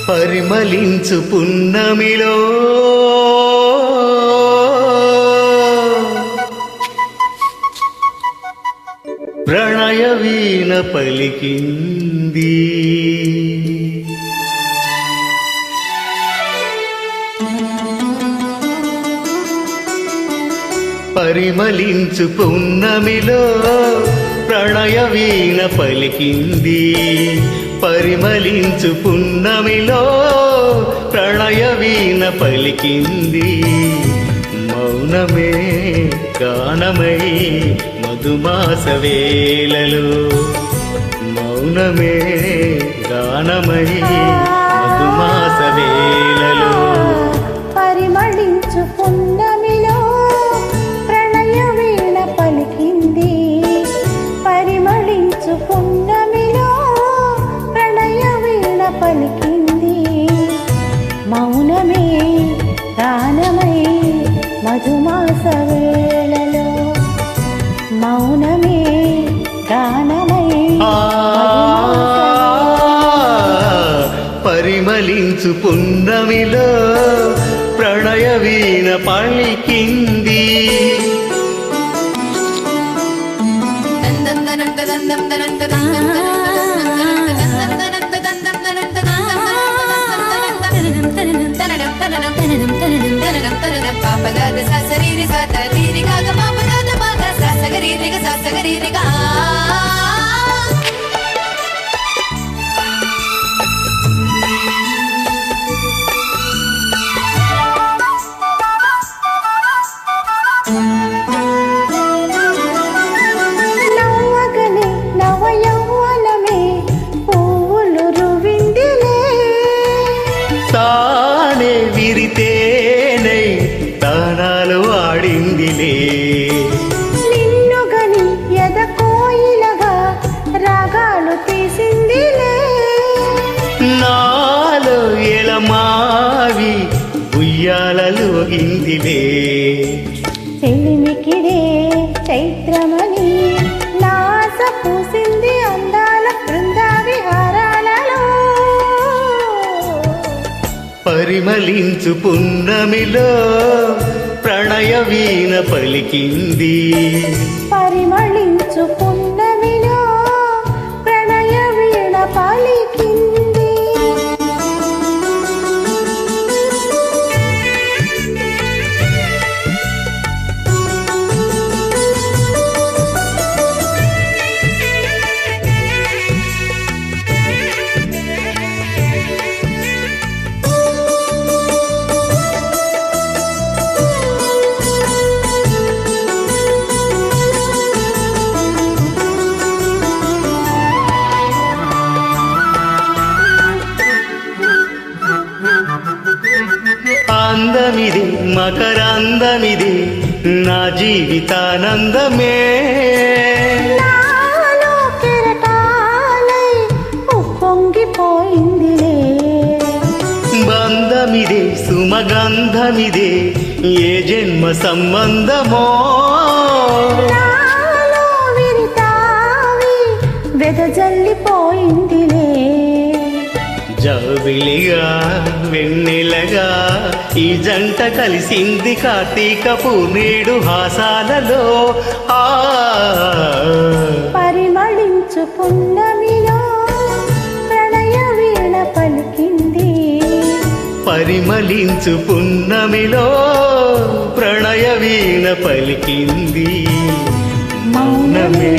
పరిమళించు పున్నమిలో ప్రణయ వీణ పలికింది. పరిమళించు పున్నమిలో ప్రణయ వీణ పలికింది. పరిమళించు పున్నమిలో ప్రణయ వీణ పలికింది. మౌనమే గానమై మధుమాస వేళలో, మౌనమే గానమై మధుమాస వేళలో. పరిమళించు పున్నమిలో ప్రణయ వీణ పలికింది. పరిమళించు పున్నమిలో ప్రణయ వీణ పలికింది. మౌనమే గానమై మధుమాస వేళలో, మౌనమే గానమై పరిమళించు పున్నమిలో ప్రణయ వీణ పలికింది. నవ్వగనే నవయౌవనమే పువ్వులు రువిందిలే. తానే విరితేనై తానాలు ఆడిందిలే. నిన్నుగని ఎద కోయిలగా రాగాలు తీసిందిలే. నాలో ఎలమావి ఉయ్యాలలోగిందిలే. చెలిమికిడే చైత్రమని నాస పూసింది అందాల బృందా విహారాలలో. పరిమళించు పున్నమిలో ప్రణయ వీణ పలికింది. పరిమళించు పున్నమిలో ప్రణయ వీణ పలికింది. అందమిది మకరందమిది నా జీవితానందమే. నాలో కెరటాలై ఉప్పొంగిపోయిందిలే. బంధమిదే సుమగంధమిదే ఏ జన్మ సంబంధమో. నాలో విరితావి వెదజల్లిపోయిందిలే. జాబిలిగా వెన్నెలగా ఈ జంట కలిసింది కార్తీక పూర్ణేడు హాసాలలో. పరిమళించు పున్నమిలో ప్రణయ వీణ పలికింది. పరిమళించు పున్నమిలో ప్రణయ వీణ పలికింది. మౌనమే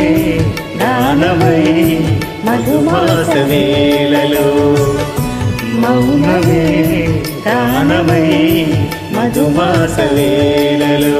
గానమై మధుమాస వేళలో, మౌనమే గానమై మధుమాస వేళలో.